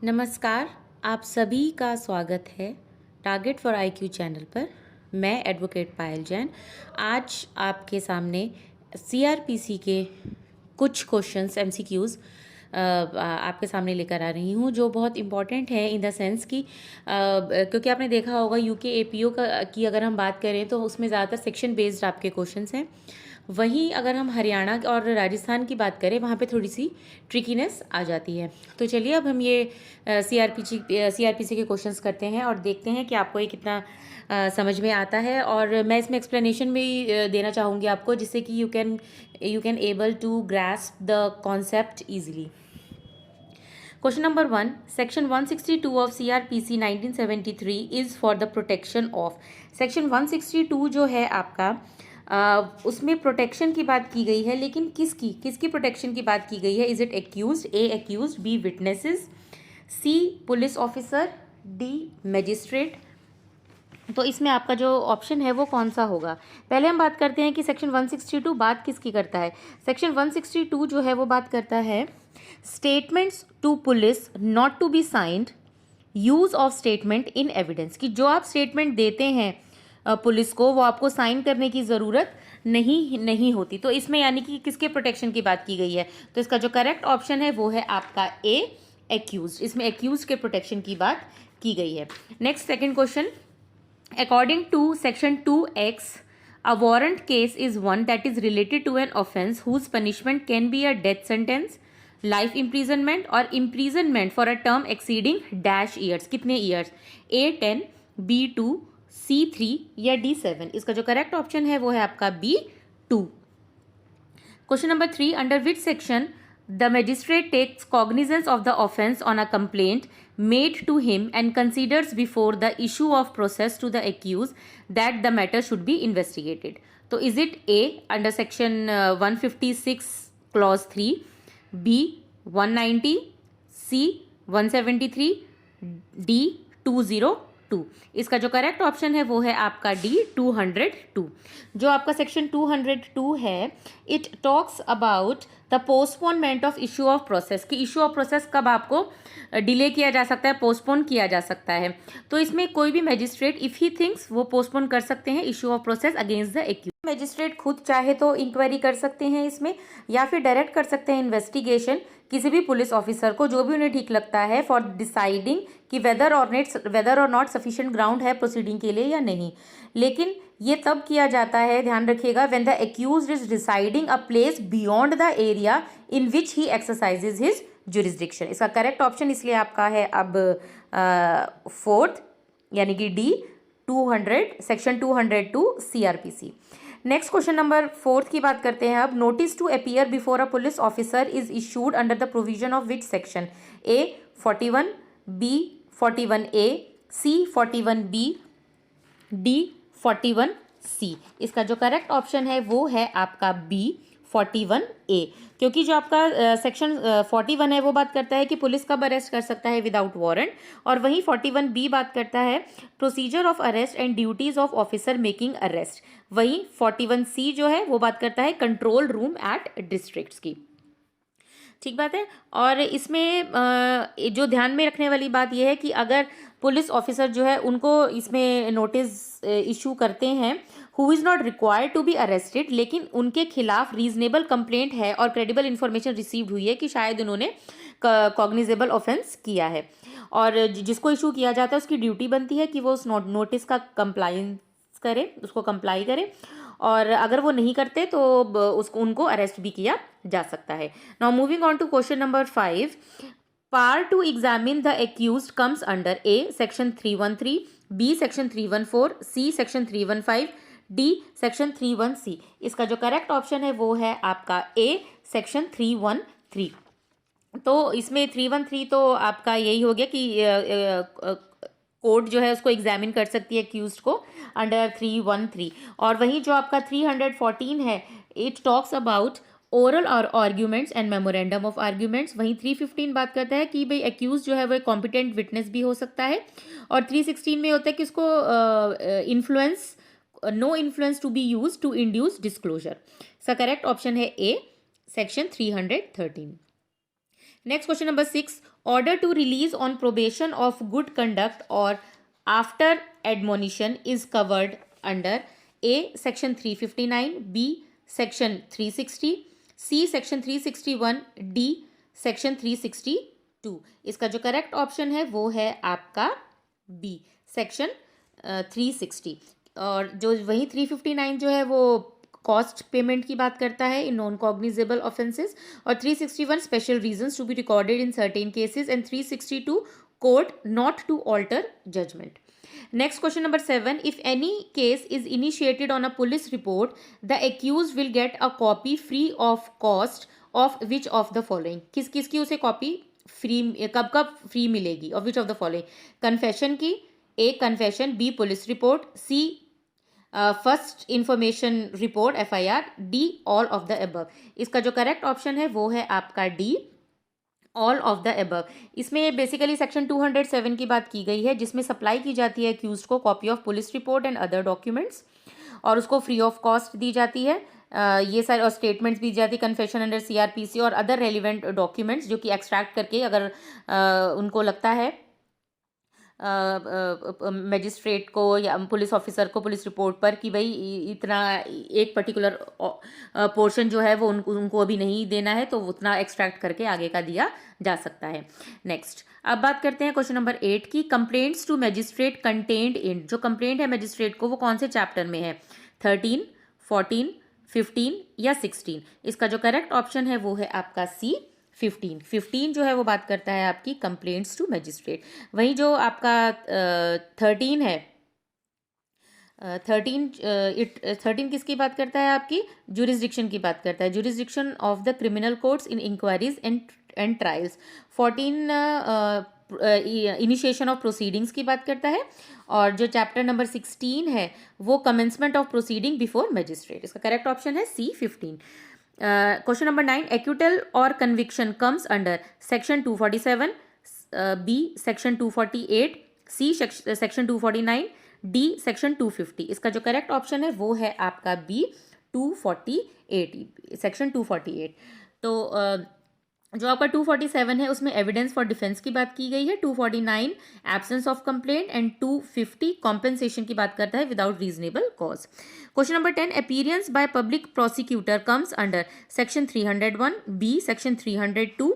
नमस्कार, आप सभी का स्वागत है टारगेट फॉर आईक्यू चैनल पर। मैं एडवोकेट पायल जैन आज आपके सामने सीआरपीसी के कुछ क्वेश्चंस एमसीक्यूज़ आपके सामने लेकर आ रही हूँ, जो बहुत इम्पॉर्टेंट है इन द सेंस कि क्योंकि आपने देखा होगा यूके एपीओ की अगर हम बात करें तो उसमें ज़्यादातर सेक्शन बेस्ड आपके क्वेश्चंस हैं। वहीं अगर हम हरियाणा और राजस्थान की बात करें वहाँ पे थोड़ी सी ट्रिकीनेस आ जाती है। तो चलिए अब हम ये सीआरपीसी के क्वेश्चंस करते हैं और देखते हैं कि आपको ये कितना समझ में आता है। और मैं इसमें एक्सप्लेनेशन भी देना चाहूँगी आपको, जिससे कि you can able to grasp the concept easily. Question number 1. Section 162 of CRPC 1973 is for the protection of. Section 162 जो है आपका उसमें प्रोटेक्शन की बात की गई है, लेकिन किसकी प्रोटेक्शन की बात की गई है? Is it accused? A accused, b witnesses, c police officer, d magistrate. तो इसमें आपका जो ऑप्शन है वो कौन सा होगा? पहले हम बात करते हैं कि सेक्शन 162 बात किसकी करता है। सेक्शन 162 जो है वो बात करता है statements to police not to be signed, use of statement in evidence, कि जो आप स्टेटमेंट देते हैं पुलिस को वो आपको साइन करने की ज़रूरत नहीं होती। तो इसमें यानी कि किसके प्रोटेक्शन की बात की गई है? तो इसका जो करेक्ट ऑप्शन है वो है आपका ए एक्यूज। इसमें एक्यूज के प्रोटेक्शन की बात की गई है। Next second question, according to section 2x, a warrant case is one that is related to an offense whose punishment can be a death sentence, life imprisonment or imprisonment for a term exceeding dash years। कितने years? A10, B2, C3 या D7। इसका जो correct option है वो है आपका B2। Question number 3. Under which section the magistrate takes cognizance of the offence on a complaint made to him and considers before the issue of process to the accused that the matter should be investigated? So is it A under section 156 clause 3, B 190, C 173, D 202? इसका जो correct option है वो है आपका D 202। जो आपका section 202 है, it talks about the postponement of issue of process, कि इशू ऑफ प्रोसेस कब आपको डिले किया जा सकता है, पोस्टपोन किया जा सकता है। तो इसमें कोई भी मैजिस्ट्रेट इफ ही थिंक्स वो पोस्टपोन कर सकते हैं issue of process against the accuse. Magistrate खुद चाहे तो इंक्वायरी कर सकते हैं इसमें, या फिर डायरेक्ट कर सकते हैं इन्वेस्टिगेशन किसी भी पुलिस ऑफिसर को, जो भी उन्हें ठीक लगता है, फॉर डिसाइडिंग कि वेदर और नॉट सफिशिएंट ग्राउंड है प्रोसीडिंग के लिए या नहीं। लेकिन ये तब किया जाता है, ध्यान रखिएगा, when the accused is residing a place beyond the area in which he exercises his jurisdiction. इसका करेक्ट ऑप्शन इसलिए आपका है अब फोर्थ, यानी कि d 200, section 202 CrPC. Next question number 4 की बात करते हैं अब। Notice to appear before a police officer is issued under the provision of which section? A 41, b 41A, c 41B, d 41C। इसका जो करेक्ट ऑप्शन है वो है आपका बी 41A, क्योंकि जो आपका सेक्शन 41 है वो बात करता है कि पुलिस कब अरेस्ट कर सकता है विदाउट वारंट, और वहीं 41B बात करता है procedure of arrest and duties of officer making arrest. वहीं 41C जो है वो बात करता है कंट्रोल रूम एट डिस्ट्रिक्ट्स की। ठीक बात है। और इसमें जो ध्यान में रखने वाली बात यह है कि अगर पुलिस ऑफिसर जो है उनको इसमें नोटिस इशू करते हैं who is not required to be arrested, लेकिन उनके खिलाफ रीजनेबल कंप्लेंट है और क्रेडिबल इन्फॉर्मेशन रिसीव्ड हुई है कि शायद उन्होंने कॉग्निजेबल ऑफेंस किया है, और जिसको इशू किया जाता है उसकी ड्यूटी बनती है कि वो उस नोटिस का कंप्लाइंस करे, उसको कंप्लाई करे, और अगर वो नहीं करते तो उनको अरेस्ट भी किया जा सकता है। Now moving on to question number 5। Power to examine the accused comes under A section 313, B section 314, C section 315, D section 321C। इसका जो करेक्ट ऑप्शन है वो है आपका ए सेक्शन 313। तो इसमें 313 तो आपका यही हो गया कि कोर्ट जो है उसको एग्जामिन कर सकती है एक्यूज्ड को अंडर 313। और वहीं जो आपका 314 है, इट टॉक्स अबाउट ओरल और arguments and memorandum of arguments. वहीं 315 बात करता है कि भाई एक्यूज जो है वो कॉम्पिटेंट विटनेस भी हो सकता है, और 316 में होता है कि उसको influence no influence to be use to induce disclosure. इसका करेक्ट ऑप्शन है A section 313। Next question number 6। Order to release on probation of good conduct or after admonition is covered under A. Section 359, B. Section 360, C. Section 361, D. Section 362. इसका जो correct option है वो है आपका B, section 360। और जो वही 359 जो है वो कॉस्ट पेमेंट की बात करता है इन नॉन कॉग्निजेबल ऑफेंसेस, और 361 special reasons to be recorded in certain cases, and 362 court not to alter judgment. Next, question number 7. If any case is initiated on a police report, the accused will get a copy free of cost of which of the following? किस किस की उसे copy free, कब कब free मिलेगी? of which of the following? Confession की, A confession, B police report, C first information report FIR, D all of the above. इसका जो करेक्ट ऑप्शन है वो है आपका D, all of the above. इसमें बेसिकली सेक्शन 207 की बात की गई है, जिसमें सप्लाई की जाती है अक्यूज्ड को copy of police report and other documents, और उसको फ्री ऑफ कॉस्ट दी जाती है। ये सारे और स्टेटमेंट्स दी जाती है, कन्फेशन अंडर CRPC और अदर रेलिवेंट डॉक्यूमेंट्स, जो कि एक्सट्रैक्ट करके अगर उनको लगता है मजिस्ट्रेट को या पुलिस ऑफिसर को पुलिस रिपोर्ट पर कि भाई इतना एक पर्टिकुलर पोर्शन जो है वो उनको अभी नहीं देना है, तो उतना एक्सट्रैक्ट करके आगे का दिया जा सकता है। नेक्स्ट, अब बात करते हैं क्वेश्चन नंबर 8 की। Complaints to magistrate contained in, जो कंप्लेंट है मजिस्ट्रेट को वो कौन से चैप्टर में है? 13, 14, 15 या 16? इसका जो करेक्ट ऑप्शन है वो है आपका सी, 15 जो है वो बात करता है आपकी कंप्लेंट्स टू मजिस्ट्रेट। वहीं जो आपका 13 है, 13 किसकी बात करता है? आपकी जुरिस्डिक्शन की बात करता है, jurisdiction of the criminal courts in inquiries and trials. 14 initiation of proceedings की बात करता है, और जो चैप्टर नंबर 16 है वो commencement of proceeding before magistrate. इसका करेक्ट ऑप्शन है सी, 15। क्वेश्चन नंबर 9, एक्यूटल और conviction comes under section 247, B section 248, C section 249, D section 250। इसका जो करेक्ट ऑप्शन है वो है आपका बी, 248, सेक्शन 248। तो जो आपका 247 है उसमें एविडेंस फॉर डिफेंस की बात की गई है, 249 absence of complaint, and 250 compensation की बात करता है without reasonable cause. Question number 10, appearance by public prosecutor comes under section 301, B section 302,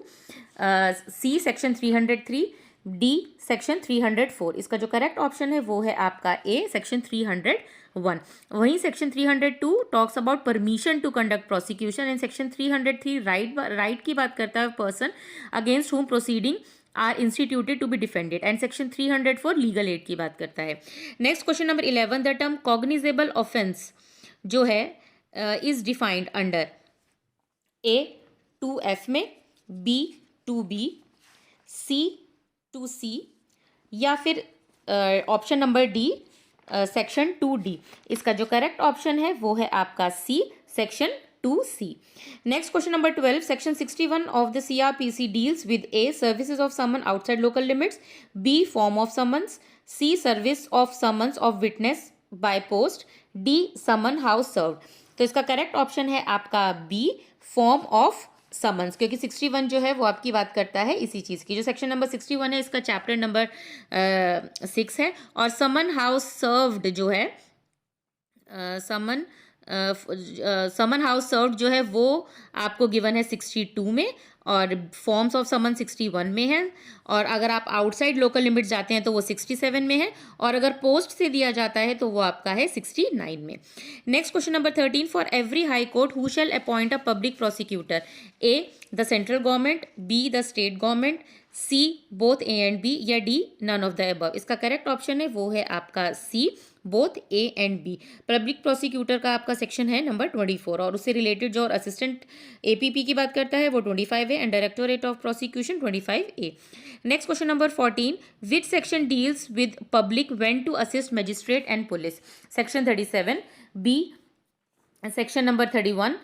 C section 303, D section 304। इसका जो करेक्ट ऑप्शन है वो है आपका ए, सेक्शन 301। वहीं section 302 talks about permission to conduct prosecution, and section 303 right की बात करता है person against whom proceeding are instituted to be defended, and section 304 legal aid की बात करता है। Next question number 11, the term cognizable offence जो है is defined under A 2F में, बी 2B, सी 2C, या फिर option number D section 2D। इसका जो करेक्ट ऑप्शन है वो है आपका C, section 2C। Next question number 12, section 61 of the CRPC deals with A services of summon outside local limits, B form of summons, C service of summons of witness by post, D summon how served. तो इसका correct option है आपका B, form of summons, क्योंकि 61 जो है वो आपकी बात करता है इसी चीज़ की। जो सेक्शन नंबर 61 है इसका चैप्टर नंबर 6 है, और समन हाउस सर्व्ड जो है समन हाउस सर्व्ड जो है वो आपको गिवन है 62 में, और फॉर्म्स ऑफ समन 61 में है, और अगर आप आउटसाइड लोकल लिमिट्स जाते हैं तो वो 67 में है, और अगर पोस्ट से दिया जाता है तो वो आपका है 69 में। Next question number 13, for every high court who shall appoint a public prosecutor, A the central government, B the state government, C both A and B, या D none of the above. इसका correct option है वो है आपका C, both A and B. Public prosecutor का आपका section है number 24, और उससे रिलेटेड जो और असिस्टेंट APP की बात करता है वो 25 है, and directorate of prosecution 25A। Next question number 14, which section deals with public when to assist magistrate and police? Section 37, B section number 31,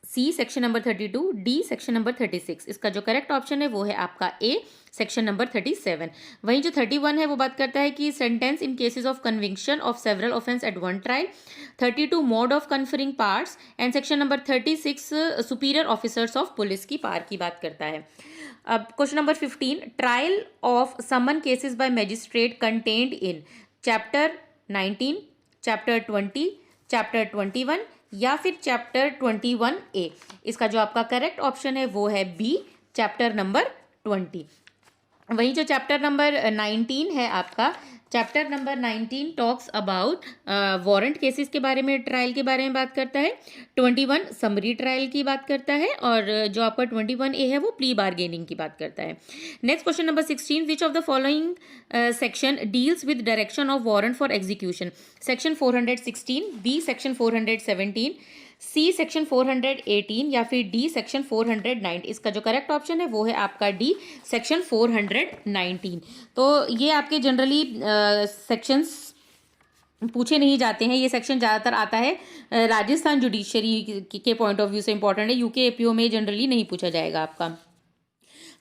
C section number 32, D section number 36। इसका जो correct option है वो है आपका A section number 37। वहीं जो 31 है वो बात करता है कि sentence in cases of conviction of several offence at one trial. 32 mode of conferring parts and section number 36 superior officers of police की पार की बात करता है। अब question number 15, trial of summon cases by magistrate contained in chapter 19, chapter 20, chapter 21 या फिर chapter 21A। इसका जो आपका करेक्ट ऑप्शन है वो है बी चैप्टर नंबर 20। वहीं जो चैप्टर नंबर 19 है आपका, chapter number 19 talks about warrant cases के बारे में, ट्रायल के बारे में बात करता है। 21 समरी ट्रायल की बात करता है और जो आपका 21A है वो प्ली बार्गेनिंग की बात करता है। Next question number 16, which of the following section deals with direction of warrant for execution. Section 416, B section 417, C section 418 या फिर डी सेक्शन 409। इसका जो करेक्ट ऑप्शन है वो है आपका डी सेक्शन 419। तो ये आपके जनरली सेक्शंस पूछे नहीं जाते हैं। ये सेक्शन ज़्यादातर आता है राजस्थान जुडिशरी के पॉइंट ऑफ व्यू से इंपॉर्टेंट है, यूके एपीओ में जनरली नहीं पूछा जाएगा आपका।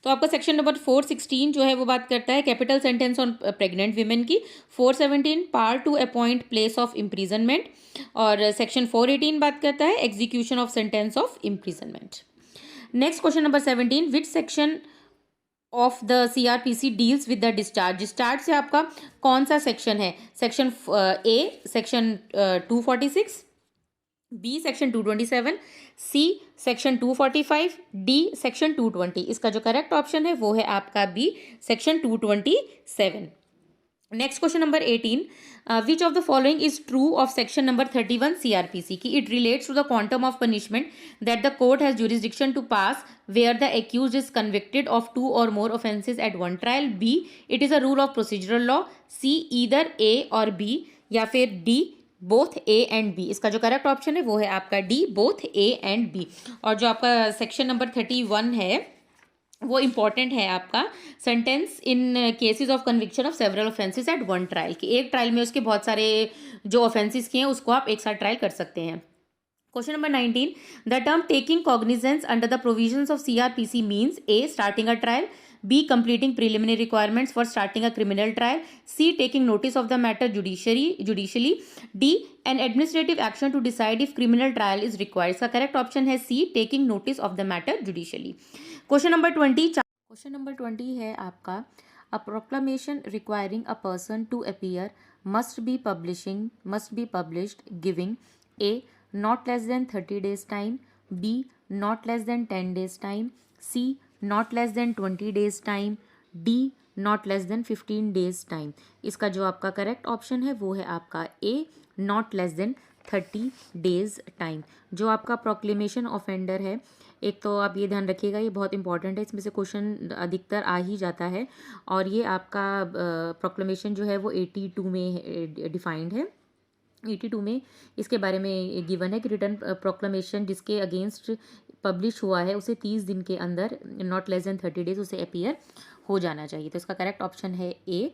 तो आपका सेक्शन नंबर 416 जो है वो बात करता है capital sentence on pregnant women की। 417 part to appoint place of imprisonment और सेक्शन 418 बात करता है execution of sentence of imprisonment. Next question number 17, which section of the CrPC deals with the discharge. Discharge से आपका कौन सा सेक्शन है? Section A section 246, B section 227, C section 245, D section 220। इसका जो करेक्ट ऑप्शन है वो है आपका B section 227। Next question number 18, which of the following is true of section number 31 CrPC की it relates to the quantum of punishment that the court has jurisdiction to pass where the accused is convicted of 2 और more offences at one trial. B it is a rule of procedural law, C either A और B या फिर D both A and B. इसका जो correct option है वो है आपका D both A and B. और जो आपका सेक्शन नंबर 31 है वो इंपॉर्टेंट है आपका sentence in cases of conviction of several offences at one trial की एक ट्रायल में उसके बहुत सारे जो ऑफेंसेस किए हैं उसको आप एक साथ ट्रायल कर सकते हैं। Question number 19, the term taking cognizance under the provisions of CrPC means A starting a trial, B. Completing preliminary requirements for starting a criminal trial. C. Taking notice of the matter judicially. D. An administrative action to decide if criminal trial is required. इसका correct option है C. Taking notice of the matter judicially. Question number 20. Question number 20 है आपका A proclamation requiring a person to appear must be published giving A. Not less than 30 days time. B. Not less than 10 days time. C. Not less than 20 days time. D. Not less than 15 days time. इसका जो आपका correct option है वो है आपका A. Not less than 30 days time. जो आपका proclamation offender है, एक तो आप ये ध्यान रखिएगा, ये बहुत इंपॉर्टेंट है, इसमें से क्वेश्चन अधिकतर आ ही जाता है। और ये आपका प्रोक्लेमेशन जो है वो 82 में डिफाइंड है। 82 में इसके बारे में गिवन है कि रिटर्न प्रोक्लेमेशन जिसके अगेंस्ट पब्लिश हुआ है उसे 30 दिन के अंदर नॉट लेस देन 30 डेज उसे अपीयर हो जाना चाहिए। तो इसका करेक्ट ऑप्शन है A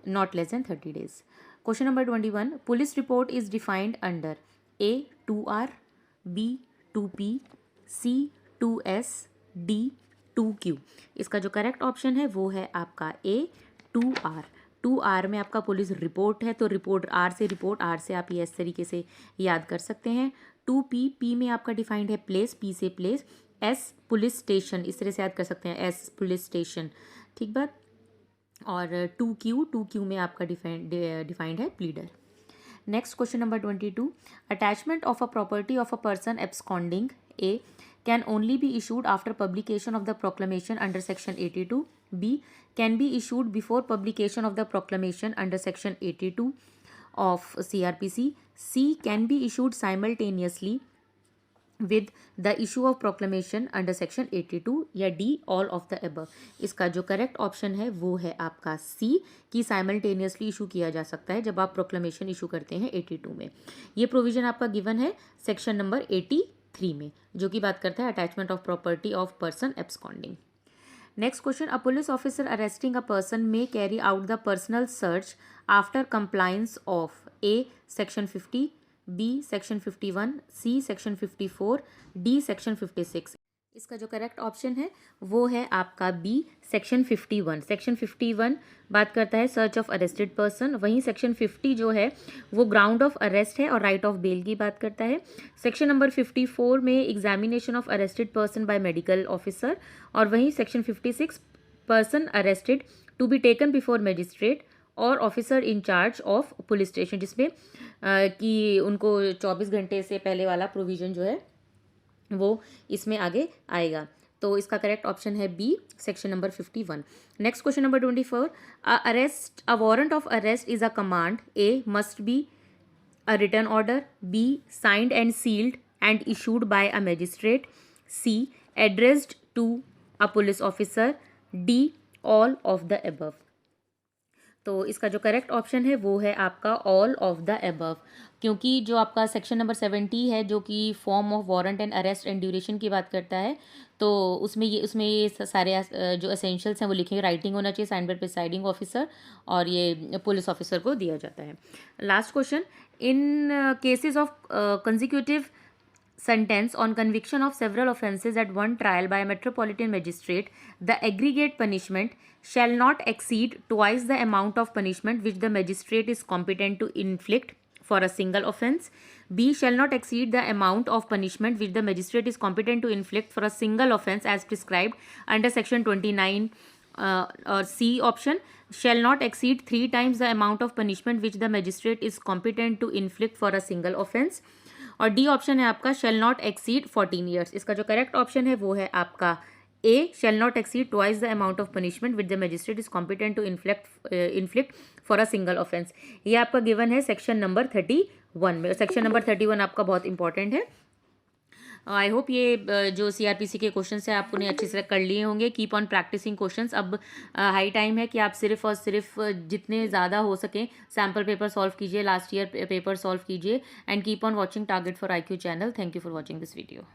not less than 30 days. Question number 21, police report is defined under A 2R, B 2P, C 2S, D 2Q। इसका जो करेक्ट ऑप्शन है वो है आपका ए 2R। 2R में आपका पुलिस रिपोर्ट है, तो रिपोर्ट आर से आप ये इस तरीके से याद कर सकते हैं। 2P, P में आपका डिफाइंड है प्लेस, P से प्लेस, S पुलिस स्टेशन, इस तरह से याद कर सकते हैं S पुलिस स्टेशन, ठीक बात। और 2Q में आपका डिफाइंड है pleader. Next question number 22, attachment of a property of a person absconding A can only be issued after publication of the proclamation under section 82. B. Can be issued before publication of the proclamation under section 82 of CRPC. C. Can be issued simultaneously with the issue of proclamation under section 82 या D. all of the above। इसका जो correct option है वो है आपका C कि simultaneously issue किया जा सकता है जब आप प्रोक्लेमेशन इशू करते हैं 82 में। ये प्रोविजन आपका गिवन है सेक्शन नंबर 83 में, जो कि बात करता है attachment of property of person absconding. Next question, a police officer arresting a person may carry out the personal search after compliance of A section 50, B section 51, C section 54, D section 56। इसका जो correct option है वो है आपका B section 51। Section 51 बात करता है search of arrested person, वहीं सेक्शन 50 जो है वो ग्राउंड ऑफ अरेस्ट है और राइट ऑफ बेल की बात करता है। सेक्शन नंबर 54 में examination of arrested person by medical officer, और वहीं section 56 person arrested to be taken before magistrate और officer in charge of police station, जिसमें कि उनको 24 घंटे से पहले वाला प्रोविज़न जो है वो इसमें आगे आएगा। तो इसका करेक्ट ऑप्शन है B section number 51। Next question number 24, a warrant of arrest is a command, A must be a written order, B signed and sealed and issued by a magistrate, C addressed to a police officer, D all of the above। तो इसका जो correct option है वो है आपका all of the above, क्योंकि जो आपका सेक्शन नंबर 70 है जो कि form of warrant and arrest and duration की बात करता है, तो उसमें ये सारे जो एसेंशियल्स हैं वो लिखे, राइटिंग होना चाहिए, साइन बाय प्रिसाइडिंग ऑफिसर, और ये पुलिस ऑफिसर को दिया जाता है। Last question, in cases of consecutive sentence on conviction of several offences at one trial by a metropolitan magistrate, the aggregate punishment shall not exceed twice the amount of punishment which the magistrate is competent to inflict for a single offence. B shall not exceed the amount of punishment which the magistrate is competent to inflict for a single offence as prescribed under section 29, or C option, shall not exceed 3 times the amount of punishment which the magistrate is competent to inflict for a single offence, और D option है आपका shell not exceed 14 years. इसका जो correct option है वो है आपका A shall not exceed twice the amount of punishment with the magistrate is competent to inflict for a single offence. ये आपका गिवन है सेक्शन नंबर 31 में। सेक्शन नंबर 31 आपका बहुत इंपॉर्टेंट है। आई होप ये जो सीआरपीसी के क्वेश्चंस हैं आपने अच्छे से कर लिए होंगे। Keep on practicing questions. अब हाई टाइम है कि आप सिर्फ और सिर्फ जितने ज़्यादा हो सकें सैम्पल पेपर सॉल्व कीजिए, लास्ट ईयर पेपर सॉल्व कीजिए, and keep on watching target for IQ channel. Thank you for watching this video.